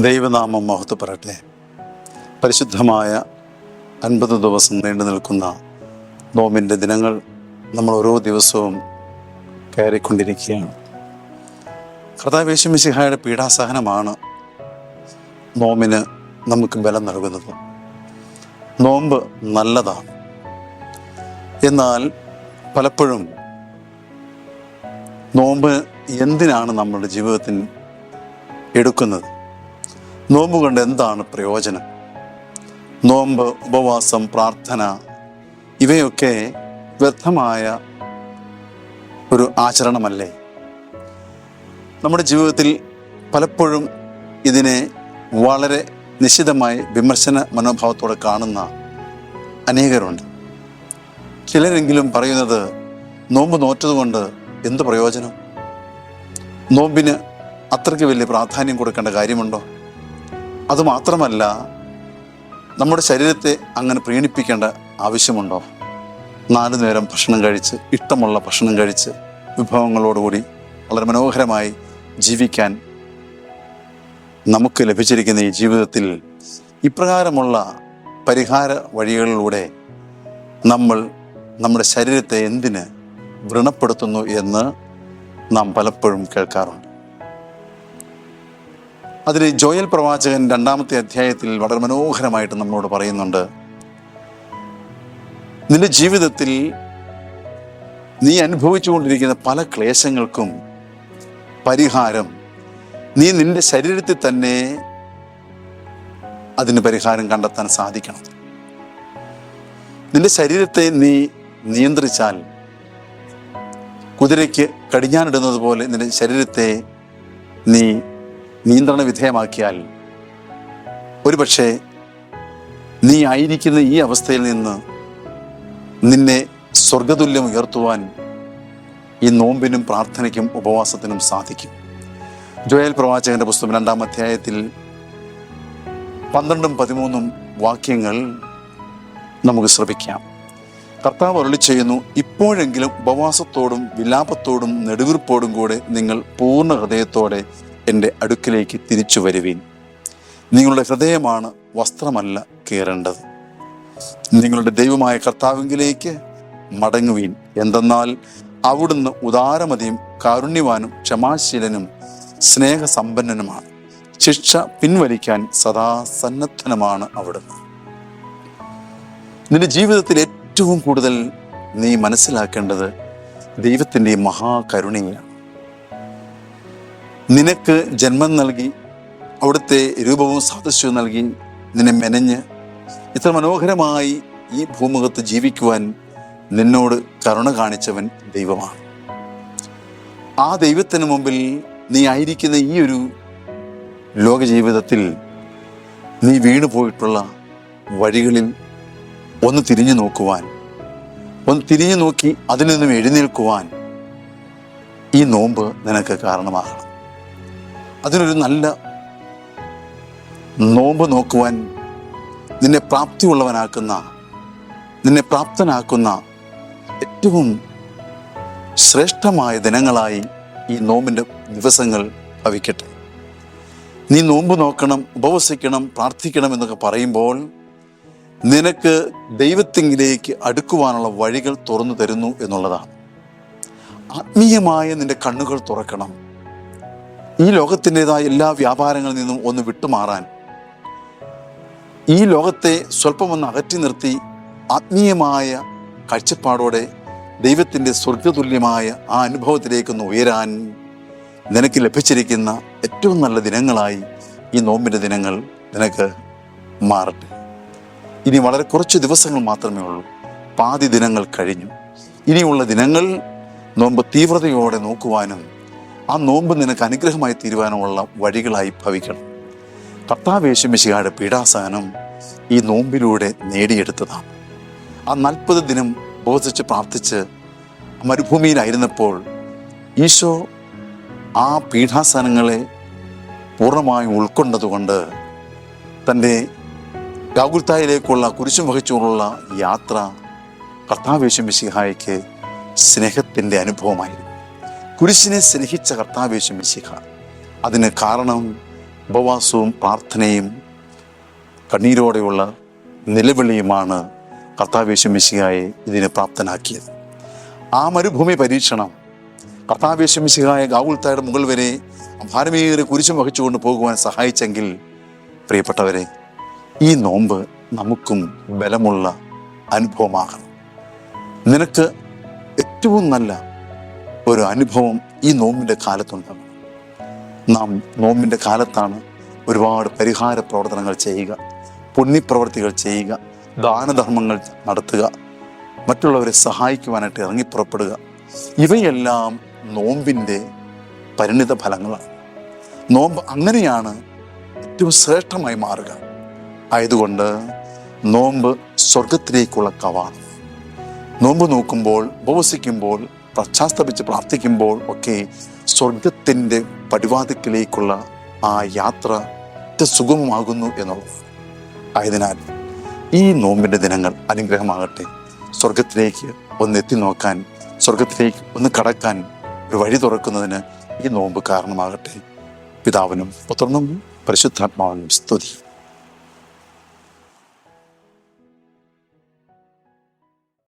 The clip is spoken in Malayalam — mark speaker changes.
Speaker 1: ദൈവനാമം മഹത്വപ്പെടട്ടെ. പരിശുദ്ധമായ 50 ദിവസം നീണ്ടു നിൽക്കുന്ന നോമ്പിൻ്റെ ദിനങ്ങൾ നമ്മൾ ഓരോ ദിവസവും കയറിക്കൊണ്ടിരിക്കുകയാണ്. കർത്താവ് യേശു മിശിഹായുടെ പീഡാസഹനമാണ് നോമ്പിന് നമുക്ക് ബലം നൽകുന്നത്. നോമ്പ് നല്ലതാണ്. എന്നാൽ പലപ്പോഴും നോമ്പ് എന്തിനാണ് നമ്മുടെ ജീവിതത്തിൽ എടുക്കുന്നത്? നോമ്പ് കൊണ്ട് എന്താണ് പ്രയോജനം? നോമ്പ്, ഉപവാസം, പ്രാർത്ഥന ഇവയൊക്കെ വ്യർത്ഥമായ ഒരു ആചരണമല്ലേ? നമ്മുടെ ജീവിതത്തിൽ പലപ്പോഴും ഇതിനെ വളരെ നിശിതമായി വിമർശന മനോഭാവത്തോടെ കാണുന്ന അനേകരുണ്ട്. ചിലരെങ്കിലും പറയുന്നത്, നോമ്പ് നോറ്റതുകൊണ്ട് എന്ത് പ്രയോജനം? നോമ്പിന് അത്രയ്ക്ക് വലിയ പ്രാധാന്യം കൊടുക്കേണ്ട കാര്യമുണ്ടോ? അതുമാത്രമല്ല, നമ്മുടെ ശരീരത്തെ അങ്ങനെ പ്രീണിപ്പിക്കേണ്ട ആവശ്യമുണ്ടോ? 4 നേരം ഭക്ഷണം കഴിച്ച്, ഇഷ്ടമുള്ള ഭക്ഷണം കഴിച്ച്, വിഭവങ്ങളോടുകൂടി വളരെ മനോഹരമായി ജീവിക്കാൻ നമുക്ക് ലഭിച്ചിരിക്കുന്ന ഈ ജീവിതത്തിൽ ഇപ്രകാരമുള്ള പരിഹാര വഴികളിലൂടെ നമ്മൾ നമ്മുടെ ശരീരത്തെ എന്തിന് വ്രണപ്പെടുത്തുന്നു എന്ന് നാം പലപ്പോഴും കേൾക്കാറുണ്ട്. അതിൽ ജോയൽ പ്രവാചകൻ 2-ാമത്തെ അധ്യായത്തിൽ വളരെ മനോഹരമായിട്ട് നമ്മളോട് പറയുന്നുണ്ട്, നിന്റെ ജീവിതത്തിൽ നീ അനുഭവിച്ചുകൊണ്ടിരിക്കുന്ന പല ക്ലേശങ്ങൾക്കും പരിഹാരം നീ നിന്റെ ശരീരത്തിൽ തന്നെ അതിന് പരിഹാരം കണ്ടെത്താൻ സാധിക്കണം. നിന്റെ ശരീരത്തെ നീ നിയന്ത്രിച്ചാൽ, കുതിരയ്ക്ക് കടിഞ്ഞാനിടുന്നത് പോലെ നിന്റെ ശരീരത്തെ നീ നിയന്ത്രണ വിധേയമാക്കിയാൽ, ഒരുപക്ഷെ നീ ആയിരിക്കുന്ന ഈ അവസ്ഥയിൽ നിന്ന് നിന്നെ സ്വർഗതുല്യം ഉയർത്തുവാൻ ഈ നോമ്പിനും പ്രാർത്ഥനയ്ക്കും ഉപവാസത്തിനും സാധിക്കും. ജോയൽ പ്രവാചകന്റെ പുസ്തകം 2-ാം അധ്യായത്തിൽ 12-ഉം 13-ഉം വാക്യങ്ങൾ നമുക്ക് ശ്രമിക്കാം. കർത്താവ് അരുളി ചെയ്യുന്നു, ഇപ്പോഴെങ്കിലും ഉപവാസത്തോടും വിലാപത്തോടും നെടുവീർപ്പോടും കൂടെ നിങ്ങൾ പൂർണ്ണ ഹൃദയത്തോടെ എൻ്റെ അടുക്കിലേക്ക് തിരിച്ചു വരുവീൻ. നിങ്ങളുടെ ഹൃദയമാണ്, വസ്ത്രമല്ല കീറേണ്ടത്. നിങ്ങളുടെ ദൈവമായ കർത്താവിലേക്ക് മടങ്ങുവീൻ. എന്തെന്നാൽ അവിടുന്ന് ഉദാരമതിയും കാരുണ്യവാനും ക്ഷമാശീലനും സ്നേഹസമ്പന്നനുമാണ്. ശിക്ഷ പിൻവലിക്കാൻ സദാ സന്നദ്ധനുമാണ് അവിടുന്ന്. നിന്റെ ജീവിതത്തിൽ ഏറ്റവും കൂടുതൽ നീ മനസ്സിലാക്കേണ്ടത് ദൈവത്തിൻ്റെ മഹാകരുണയാണ്. നിനക്ക് ജന്മം നൽകി, അവിടുത്തെ രൂപവും സാദൃശ്യവും നൽകി നിന്നെ മെനഞ്ഞ് ഇത്ര മനോഹരമായി ഈ ഭൂമുഖത്ത് ജീവിക്കുവാൻ നിന്നോട് കരുണ കാണിച്ചവൻ ദൈവമാണ്. ആ ദൈവത്തിന് മുമ്പിൽ നീ ആയിരിക്കുന്ന ഈ ഒരു ലോക ജീവിതത്തിൽ നീ വീണു പോയിട്ടുള്ള വഴികളിൽ ഒന്ന് തിരിഞ്ഞു നോക്കുവാൻ, ഒന്ന് തിരിഞ്ഞു നോക്കി അതിൽ നിന്നും എഴുന്നേൽക്കുവാൻ ഈ നോമ്പ് നിനക്ക് കാരണമാകണം. അതിനൊരു നല്ല നോമ്പ് നോക്കുവാൻ നിന്നെ പ്രാപ്തിയുള്ളവനാക്കുന്ന, നിന്നെ പ്രാപ്തനാക്കുന്ന ഏറ്റവും ശ്രേഷ്ഠമായ ദിനങ്ങളായി ഈ നോമ്പിൻ്റെ ദിവസങ്ങൾ ഭവിക്കട്ടെ. നീ നോമ്പ് നോക്കണം, ഉപവസിക്കണം, പ്രാർത്ഥിക്കണം എന്നൊക്കെ പറയുമ്പോൾ നിനക്ക് ദൈവത്തിങ്കിലേക്ക് അടുക്കുവാനുള്ള വഴികൾ തുറന്നു തരുന്നു എന്നുള്ളതാണ്. ആത്മീയമായ നിന്റെ കണ്ണുകൾ തുറക്കണം. ഈ ലോകത്തിൻ്റെതായ എല്ലാ വ്യാപാരങ്ങളിൽ നിന്നും ഒന്ന് വിട്ടുമാറാൻ, ഈ ലോകത്തെ സ്വല്പമൊന്ന് അകറ്റി നിർത്തി ആത്മീയമായ കാഴ്ചപ്പാടോടെ ദൈവത്തിൻ്റെ സ്വർഗതുല്യമായ ആ അനുഭവത്തിലേക്കൊന്ന് ഉയരാൻ നിനക്ക് ലഭിച്ചിരിക്കുന്ന ഏറ്റവും നല്ല ദിനങ്ങളായി ഈ നോമ്പിൻ്റെ ദിനങ്ങൾ നിനക്ക് മാറട്ടെ. ഇനി വളരെ കുറച്ച് ദിവസങ്ങൾ മാത്രമേ ഉള്ളൂ. പാതി ദിനങ്ങൾ കഴിഞ്ഞു. ഇനിയുള്ള ദിനങ്ങൾ നോമ്പ് തീവ്രതയോടെ നോക്കുവാനും ആ നോമ്പ് നിനക്ക് അനുഗ്രഹമായി തീരുവാനുമുള്ള വഴികളായി ഭവിക്കണം. കർത്താവ് യേശു മിശിഹായുടെ പീഡാസഹനം ഈ നോമ്പിലൂടെ നേടിയെടുത്തതാണ്. ആ 40 ദിനം ഉപവസിച്ച് പ്രാർത്ഥിച്ച് മരുഭൂമിയിലായിരുന്നപ്പോൾ ഈശോ ആ പീഡാസഹനങ്ങളെ പൂർണ്ണമായും ഉൾക്കൊണ്ടതുകൊണ്ട് തൻ്റെ ഗാഗുൽത്തായിലേക്കുള്ള കുരിശും വഹിച്ചുകൊണ്ടുള്ള യാത്ര കർത്താവ് യേശു മിശിഹായ്ക്ക് സ്നേഹത്തിൻ്റെ അനുഭവമായിരുന്നു. കുരിശിനെ സ്നേഹിച്ച കർത്താവ് യേശു മിശിഹ, അതിന് കാരണം ഉപവാസവും പ്രാർത്ഥനയും കണ്ണീരോടെയുള്ള നിലവിളിയുമാണ് കർത്താവ് യേശു മിശിഹായെ ഇതിന് പ്രാപ്തനാക്കിയത്. ആ മരുഭൂമി പരീക്ഷണം കർത്താവ് യേശു മിശിഹായെ ഗാഗുൽത്തായുടെ മുകൾ വരെ ഭാരമേറിയ കുരിശും വഹിച്ചുകൊണ്ട് പോകുവാൻ സഹായിച്ചെങ്കിൽ, പ്രിയപ്പെട്ടവരെ, ഈ നോമ്പ് നമുക്കും ബലമുള്ള അനുഭവമാകണം. നിനക്ക് ഏറ്റവും നല്ല ഒരു അനുഭവം ഈ നോമ്പിൻ്റെ കാലത്തുണ്ടാകും. നാം നോമ്പിൻ്റെ കാലത്താണ് ഒരുപാട് പരിഹാര പ്രവർത്തനങ്ങൾ ചെയ്യുക, പുണ്യപ്രവർത്തികൾ ചെയ്യുക, ദാനധർമ്മങ്ങൾ നടത്തുക, മറ്റുള്ളവരെ സഹായിക്കുവാനായിട്ട് ഇറങ്ങിപ്പുറപ്പെടുക. ഇവയെല്ലാം നോമ്പിൻ്റെ പരിണിത ഫലങ്ങളാണ്. നോമ്പ് അങ്ങനെയാണ് ഏറ്റവും ശ്രേഷ്ഠമായി മാറുക. ആയതുകൊണ്ട് നോമ്പ് സ്വർഗത്തിലേക്കുള്ള കവാടം. നോമ്പ് നോക്കുമ്പോൾ, ഉപവസിക്കുമ്പോൾ, പശ്ചാത്തപിച്ച് പ്രാർത്ഥിക്കുമ്പോൾ ഒക്കെ സ്വർഗത്തിൻ്റെ പടിവാതിക്കലേക്കുള്ള ആ യാത്ര സുഗമമാകുന്നു എന്നുള്ളത്. ആയതിനാൽ ഈ നോമ്പിൻ്റെ ദിനങ്ങൾ അനുഗ്രഹമാകട്ടെ. സ്വർഗത്തിലേക്ക് ഒന്ന് എത്തി നോക്കാൻ, സ്വർഗത്തിലേക്ക് ഒന്ന് കടക്കാൻ ഒരു വഴി തുറക്കുന്നതിന് ഈ നോമ്പ് കാരണമാകട്ടെ. പിതാവിനും പുത്രനും പരിശുദ്ധാത്മാവിനും സ്തുതി.